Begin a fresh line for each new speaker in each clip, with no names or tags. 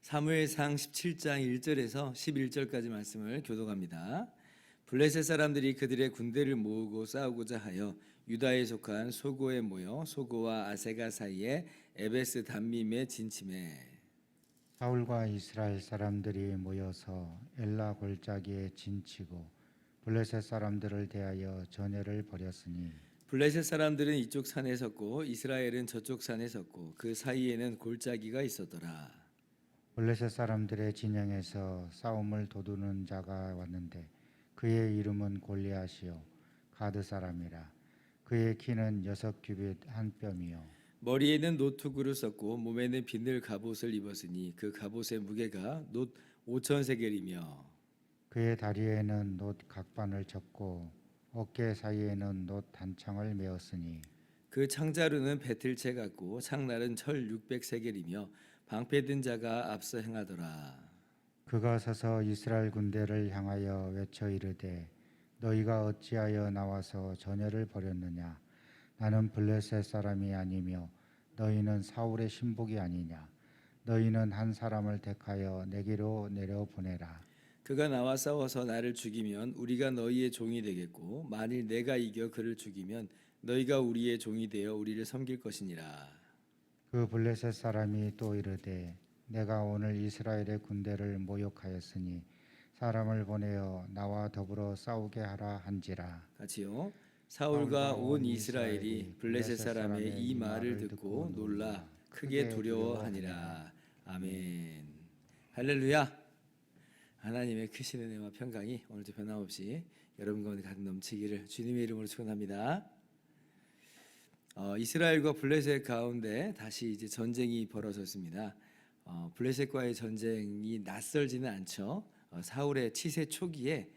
사무엘상 17장 1절에서 11절까지 말씀을 교독합니다. 블레셋 사람들이 그들의 군대를 모으고 싸우고자 하여 유다에 속한 소고에 모여 소고와 아세가 사이에 에베스 담밈에 진침해
사울과 이스라엘 사람들이 모여서 엘라 골짜기에 진치고 블레셋 사람들을 대하여 전열을 벌였으니
블레셋 사람들은 이쪽 산에 섰고 이스라엘은 저쪽 산에 섰고 그 사이에는 골짜기가 있었더라.
블레셋 사람들의 진영에서 싸움을 도두는 자가 왔는데 그의 이름은 골리앗이요 가드 사람이라. 그의 키는 6규빗 한 뼘이요
머리에는 노투구를 썼고 몸에는 비늘 갑옷을 입었으니 그 갑옷의 무게가 놋 5,000세겔이며
그의 다리에는 놋 각반을 쳤고 어깨 사이에는 놋 단창을 메었으니
그 창자루는 배틀채 같고 창날은 철 600세겔이며 방패든 자가 앞서 행하더라.
그가 서서 이스라엘 군대를 향하여 외쳐 이르되 너희가 어찌하여 나와서 전열을 벌였느냐. 나는 블레셋 사람이 아니며 너희는 사울의 신복이 아니냐. 너희는 한 사람을 택하여 내게로 내려보내라.
그가 나와 싸워서 나를 죽이면 우리가 너희의 종이 되겠고 만일 내가 이겨 그를 죽이면 너희가 우리의 종이 되어 우리를 섬길 것이니라.
그 블레셋 사람이 또 이르되 내가 오늘 이스라엘의 군대를 모욕하였으니 사람을 보내어 나와 더불어 싸우게 하라 한지라.
같이요. 사울과 온 이스라엘이 블레셋 사람의 이 말을 듣고 놀라 크게 두려워하니라. 아멘. 할렐루야. 하나님의 크신 은혜와 평강이 오늘도 변함없이 여러분 가운데 가득 넘치기를 주님의 이름으로 축원합니다. 이스라엘과 블레셋 가운데 다시 이제 전쟁이 벌어졌습니다. 블레셋과의 전쟁이 낯설지는 않죠. 사울의 치세 초기에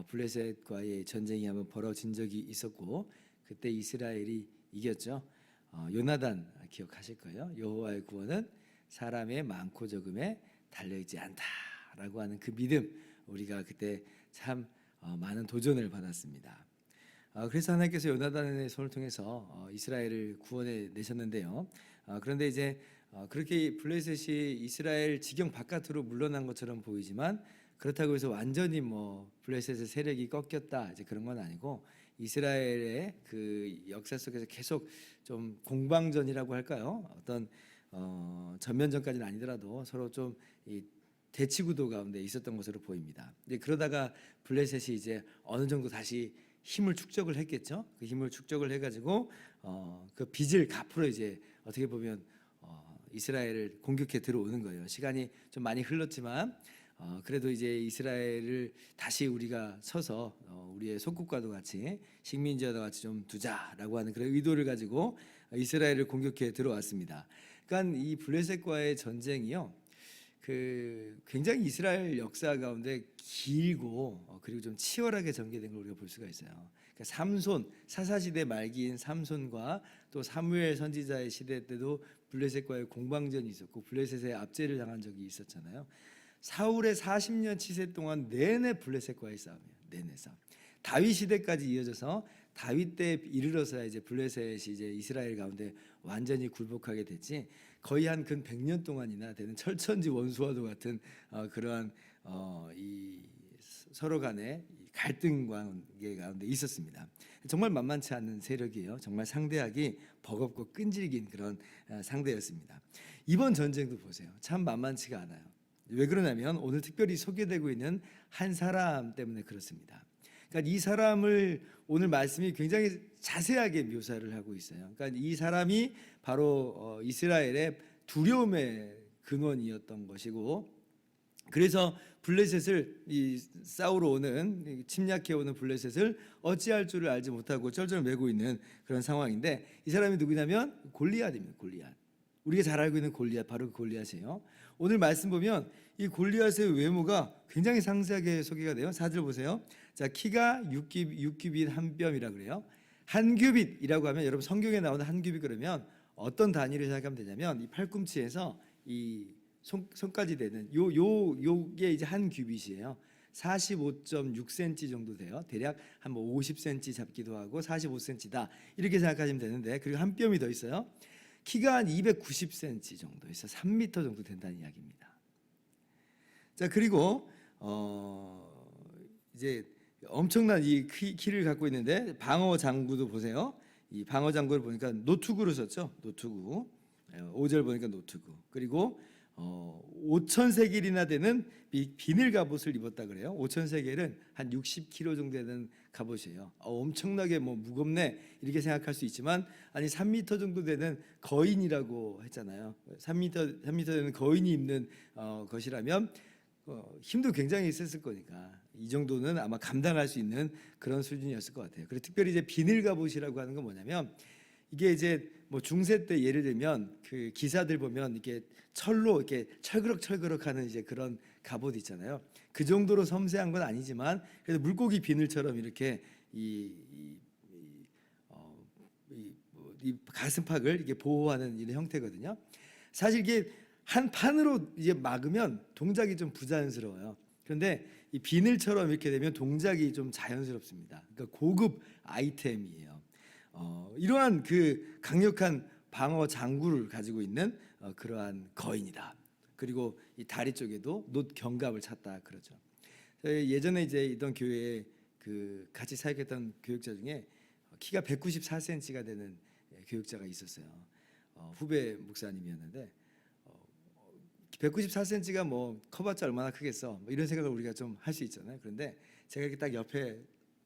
블레셋과의 전쟁이 한번 벌어진 적이 있었고 그때 이스라엘이 이겼죠. 요나단 기억하실 거예요. 여호와의 구원은 사람의 많고 적음에 달려있지 않다라고 하는 그 믿음, 우리가 그때 참 많은 도전을 받았습니다. 그래서 하나님께서 요나단의 손을 통해서 이스라엘을 구원해 내셨는데요. 그런데 이제 그렇게 블레셋이 이스라엘 지경 바깥으로 물러난 것처럼 보이지만 그렇다고 해서 완전히 블레셋의 세력이 꺾였다 이제 그런 건 아니고 이스라엘의 그 역사 속에서 계속 좀 공방전이라고 할까요? 어떤 전면전까지는 아니더라도 서로 좀 이 대치구도 가운데 있었던 것으로 보입니다. 이제 그러다가 블레셋이 이제 어느 정도 다시 힘을 축적을 했겠죠. 그 힘을 축적을 해가지고 그 빚을 갚으러 이제 어떻게 보면 이스라엘을 공격해 들어오는 거예요. 시간이 좀 많이 흘렀지만 그래도 이제 이스라엘을 다시 우리가 서서 우리의 속국과도 같이 식민지와도 같이 좀 두자라고 하는 그런 의도를 가지고 이스라엘을 공격해 들어왔습니다. 그러니까 이 블레셋과의 전쟁이요. 그 굉장히 이스라엘 역사 가운데 길고 그리고 좀 치열하게 전개된 걸 우리가 볼 수가 있어요. 그러니까 삼손, 사사시대 말기인 삼손과 또 사무엘 선지자의 시대 때도 블레셋과의 공방전이 있었고 블레셋의 압제를 당한 적이 있었잖아요. 사울의 40년 치세 동안 내내 블레셋과의 싸움이에요. 내내 싸움. 다윗 시대까지 이어져서 다윗 때 이르러서야 이제 블레셋이 이제 이스라엘 가운데 완전히 굴복하게 됐지. 거의 한 근 100년 동안이나 되는 철천지 원수와도 같은 그러한 이 서로 간의 갈등 관계 가운데 있었습니다. 정말 만만치 않은 세력이에요. 정말 상대하기 버겁고 끈질긴 그런 상대였습니다. 이번 전쟁도 보세요. 참 만만치가 않아요. 왜 그러냐면 오늘 특별히 소개되고 있는 한 사람 때문에 그렇습니다. 그러니까 이 사람을 오늘 말씀이 굉장히 자세하게 묘사를 하고 있어요. 그러니까 이 사람이 바로 이스라엘의 두려움의 근원이었던 것이고, 그래서 블레셋을 싸우러 오는 침략해 오는 블레셋을 어찌할 줄을 알지 못하고 쩔쩔매고 있는 그런 상황인데, 이 사람이 누구냐면 골리앗입니다. 골리앗. 우리가 잘 알고 있는 골리앗, 바로 그 골리앗이에요. 오늘 말씀 보면 이 골리앗의 외모가 굉장히 상세하게 소개가 돼요. 4절 보세요. 자, 키가 6규빗 한 뼘이라 그래요. 한 규빗이라고 하면 여러분 성경에 나오는 한 규빗 그러면 어떤 단위를 생각하면 되냐면 이 팔꿈치에서 이 손까지 되는 요게 이제 한 규빗이에요. 45.6cm 정도 돼요. 대략 한 뭐 50cm 잡기도 하고 45cm다 이렇게 생각하시면 되는데, 그리고 한 뼘이 더 있어요. 키가 한 290cm 정도 있어 3m 정도 된다는 이야기입니다. 자, 그리고 이제 엄청난 이 키를 갖고 있는데 방어 장구도 보세요. 이 방어 장구를 보니까 노투구로 썼죠. 노투구. 5절 보니까 노투구. 그리고 5,000세겔이나 되는 비늘 갑옷을 입었다 그래요. 5,000세겔은 한 60kg 정도 되는 갑옷이에요. 엄청나게 뭐 무겁네 이렇게 생각할 수 있지만, 아니 3m 정도 되는 거인이라고 했잖아요. 3m 되는 거인이 입는 것이라면 힘도 굉장히 있었을 거니까 이 정도는 아마 감당할 수 있는 그런 수준이었을 것 같아요. 그리고 특별히 이제 비늘 갑옷이라고 하는 건 뭐냐면, 이게 이제 뭐 중세 때 예를 들면 그 기사들 보면 이렇게 철로 이렇게 철그럭철그럭하는 이제 그런 갑옷 있잖아요. 그 정도로 섬세한 건 아니지만 그래도 물고기 비늘처럼 이렇게 이 가슴팍을 이게 보호하는 이런 형태거든요. 사실 이게 한 판으로 이제 막으면 동작이 좀 부자연스러워요. 그런데 이 비늘처럼 이렇게 되면 동작이 좀 자연스럽습니다. 그러니까 고급 아이템이에요. 이러한 그 강력한 방어 장구를 가지고 있는 그러한 거인이다. 그리고 이 다리 쪽에도 놋 견갑을 찼다 그러죠. 예전에 이제 있던 교회에 그 같이 사역했던 교육자 중에 키가 194cm가 되는 교육자가 있었어요. 후배 목사님이었는데 194cm가 뭐 커봤자 얼마나 크겠어, 뭐 이런 생각을 우리가 좀 할 수 있잖아요. 그런데 제가 이렇게 딱 옆에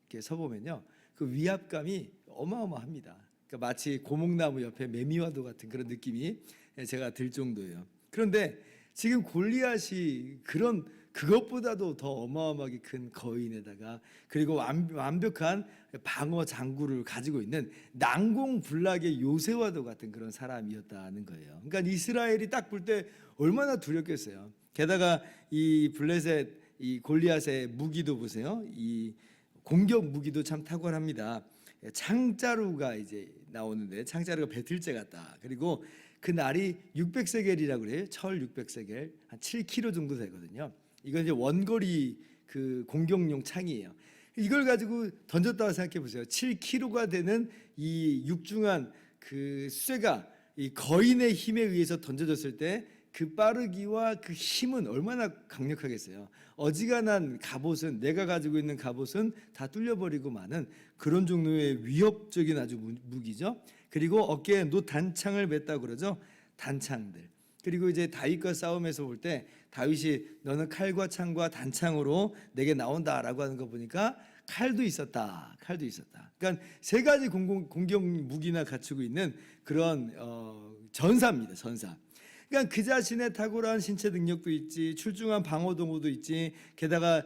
이렇게 서 보면요, 그 위압감이 어마어마합니다. 그러니까 마치 고목나무 옆에 매미와도 같은 그런 느낌이 제가 들 정도예요. 그런데 지금 골리앗이 그것보다도 더 어마어마하게 큰 거인에다가, 그리고 완벽한 방어 장구를 가지고 있는 난공불락의 요새와도 같은 그런 사람이었다는 거예요. 그러니까 이스라엘이 딱 볼 때 얼마나 두렵겠어요. 게다가 이 블레셋 이 골리앗의 무기도 보세요. 이 공격 무기도 참 탁월합니다. 창자루가 이제 나오는데 창자루가 배틀째 같다. 그리고 그 날이 600세겔이라고 그래요. 철 600세겔 한 7kg 정도 되거든요. 이건 이제 원거리 그 공격용 창이에요. 이걸 가지고 던졌다고 생각해 보세요. 7kg가 되는 이 육중한 그 쇠가 이 거인의 힘에 의해서 던져졌을 때 그 빠르기와 그 힘은 얼마나 강력하겠어요. 어지간한 갑옷은, 내가 가지고 있는 갑옷은 다 뚫려버리고 마는 그런 종류의 위협적인 아주 무기죠. 그리고 어깨에 노 단창을 맸다고 그러죠. 단창들. 그리고 이제 다윗과 싸움에서 볼 때 다윗이 너는 칼과 창과 단창으로 내게 나온다라고 하는 거 보니까 칼도 있었다. 칼도 있었다. 그러니까 세 가지 공격 무기나 갖추고 있는 그런 전사입니다. 전사. 그러니까 그 자신의 탁월한 신체 능력도 있지, 출중한 방어 도구도 있지, 게다가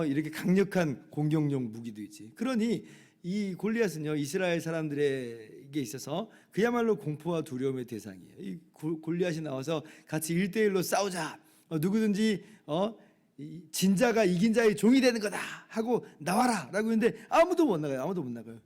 이렇게 강력한 공격용 무기도 있지. 그러니 이 골리앗은요, 이스라엘 사람들에게 있어서 그야말로 공포와 두려움의 대상이에요. 이 골리앗이 나와서 같이 1대1로 싸우자, 누구든지 진자가 이긴 자의 종이 되는 거다 하고 나와라라고 했는데 아무도 못 나가요. 아무도 못 나가요.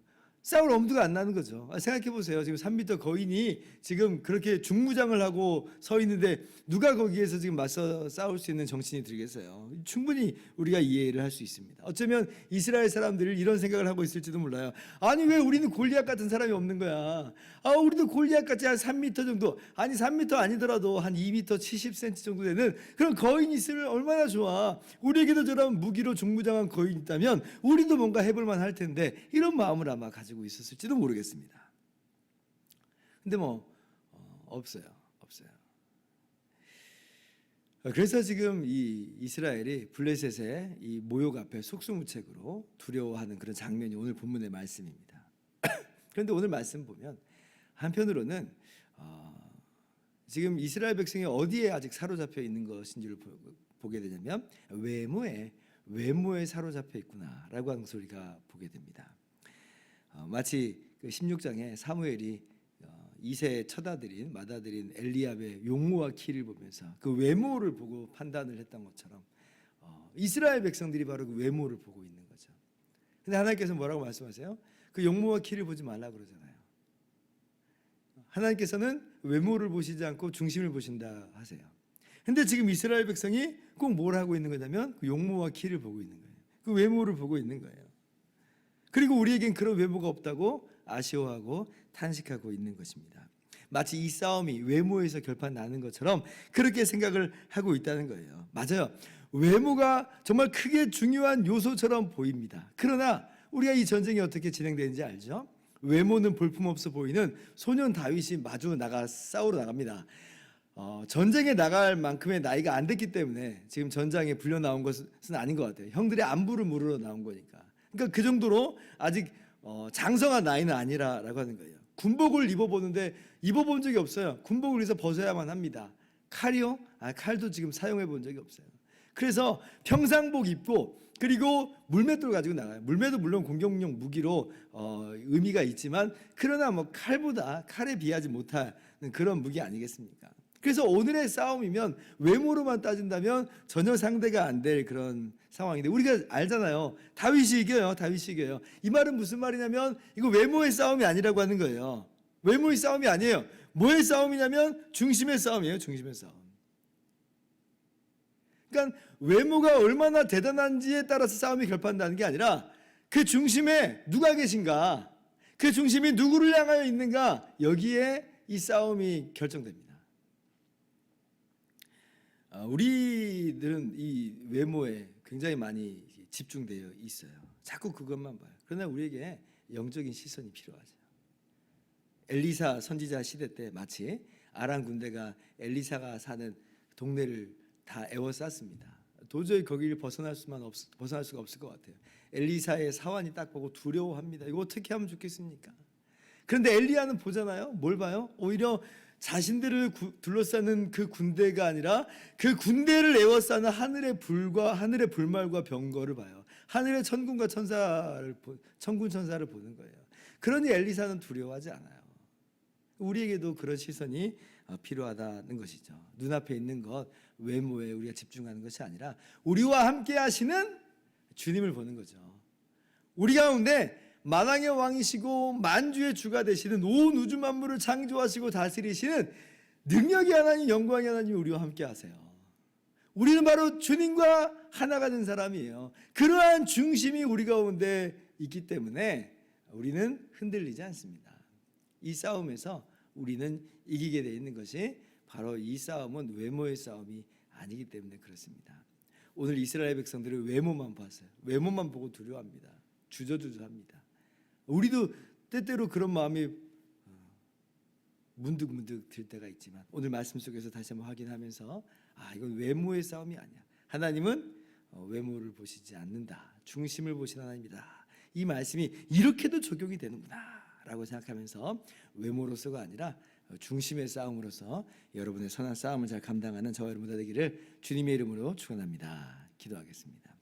싸울 엄두가 안 나는 거죠. 생각해 보세요. 지금 3m 거인이 지금 그렇게 중무장을 하고 서 있는데 누가 거기에서 지금 맞서 싸울 수 있는 정신이 들겠어요. 충분히 우리가 이해를 할 수 있습니다. 어쩌면 이스라엘 사람들이 이런 생각을 하고 있을지도 몰라요. 아니 왜 우리는 골리앗 같은 사람이 없는 거야. 우리도 골리앗 같이 한 3m 정도, 아니 3m 아니더라도 한 2m 70cm 정도 되는 그런 거인이 있으면 얼마나 좋아. 우리에게도 저런 무기로 중무장한 거인이 있다면 우리도 뭔가 해볼 만할 텐데, 이런 마음을 아마 가지고 있었을지도 모르겠습니다. 근데 뭐 없어요. 그래서 지금 이 이스라엘이 블레셋의 이 모욕 앞에 속수무책으로 두려워하는 그런 장면이 오늘 본문의 말씀입니다. 그런데 오늘 말씀 보면 한편으로는 지금 이스라엘 백성이 어디에 아직 사로잡혀 있는 것인지를 보게 되냐면 외모에 사로잡혀 있구나라고 하는 소리가 보게 됩니다. 마치 그 16장에 사무엘이 이새의 맏아들인 맏아들인 엘리압의 용모와 키를 보면서 그 외모를 보고 판단을 했던 것처럼 이스라엘 백성들이 바로 그 외모를 보고 있는 거죠. 근데 하나님께서 뭐라고 말씀하세요? 그 용모와 키를 보지 말라 그러잖아요. 하나님께서는 외모를 보시지 않고 중심을 보신다 하세요. 근데 지금 이스라엘 백성이 꼭 뭘 하고 있는 거냐면 그 용모와 키를 보고 있는 거예요. 그 외모를 보고 있는 거예요. 그리고 우리에겐 그런 외모가 없다고 아쉬워하고 탄식하고 있는 것입니다. 마치 이 싸움이 외모에서 결판 나는 것처럼 그렇게 생각을 하고 있다는 거예요. 맞아요. 외모가 정말 크게 중요한 요소처럼 보입니다. 그러나 우리가 이 전쟁이 어떻게 진행되는지 알죠? 외모는 볼품없어 보이는 소년 다윗이 마주 싸우러 나갑니다. 전쟁에 나갈 만큼의 나이가 안 됐기 때문에 지금 전장에 불려 나온 것은 아닌 것 같아요. 형들의 안부를 물으러 나온 거니까. 그러니까 그 정도로 아직 장성한 나이는 아니라라고 하는 거예요. 군복을 입어보는데 입어본 적이 없어요. 군복을 위해서 벗어야만 합니다. 칼이요? 칼도 지금 사용해 본 적이 없어요. 그래서 평상복 입고 그리고 물맷돌 가지고 나가요. 물맷도 물론 공격용 무기로 의미가 있지만 그러나 뭐 칼에 비하지 못하는 그런 무기 아니겠습니까? 그래서 오늘의 싸움이면 외모로만 따진다면 전혀 상대가 안 될 그런 상황인데 우리가 알잖아요. 다윗이 이겨요. 이 말은 무슨 말이냐면 이거 외모의 싸움이 아니라고 하는 거예요. 외모의 싸움이 아니에요. 뭐의 싸움이냐면 중심의 싸움이에요. 중심의 싸움. 그러니까 외모가 얼마나 대단한지에 따라서 싸움이 결판나는 게 아니라 그 중심에 누가 계신가, 그 중심이 누구를 향하여 있는가, 여기에 이 싸움이 결정됩니다. 우리들은 이 외모에 굉장히 많이 집중되어 있어요. 자꾸 그것만 봐요. 그러나 우리에게 영적인 시선이 필요하죠. 엘리사 선지자 시대 때 마치 아람 군대가 엘리사가 사는 동네를 다 에워쌌습니다. 도저히 거기를 벗어날 수가 없을 것 같아요. 엘리사의 사환이 딱 보고 두려워합니다. 이거 어떻게 하면 좋겠습니까? 그런데 엘리야는 보잖아요. 뭘 봐요? 오히려 자신들을 둘러싸는 그 군대가 아니라 그 군대를 에워싸는 하늘의 불말과 병거를 봐요. 하늘의 천군 천사를 보는 거예요. 그러니 엘리사는 두려워하지 않아요. 우리에게도 그런 시선이 필요하다는 것이죠. 눈앞에 있는 것, 외모에 우리가 집중하는 것이 아니라 우리와 함께 하시는 주님을 보는 거죠. 우리 가운데 만왕의 왕이시고 만주의 주가 되시는 온 우주 만물을 창조하시고 다스리시는 능력이 하나님, 영광의 하나님이 우리와 함께 하세요. 우리는 바로 주님과 하나가 된 사람이에요. 그러한 중심이 우리 가운데 있기 때문에 우리는 흔들리지 않습니다. 이 싸움에서 우리는 이기게 되어 있는 것이 바로 이 싸움은 외모의 싸움이 아니기 때문에 그렇습니다. 오늘 이스라엘 백성들은 외모만 봤어요. 외모만 보고 두려워합니다. 주저주저합니다. 우리도 때때로 그런 마음이 문득문득 들 때가 있지만 오늘 말씀 속에서 다시 한번 확인하면서 이건 외모의 싸움이 아니야. 하나님은 외모를 보시지 않는다. 중심을 보시는 하나님이다. 이 말씀이 이렇게도 적용이 되는구나 라고 생각하면서 외모로서가 아니라 중심의 싸움으로서 여러분의 선한 싸움을 잘 감당하는 저와 여러분 다 되기를 주님의 이름으로 축원합니다. 기도하겠습니다.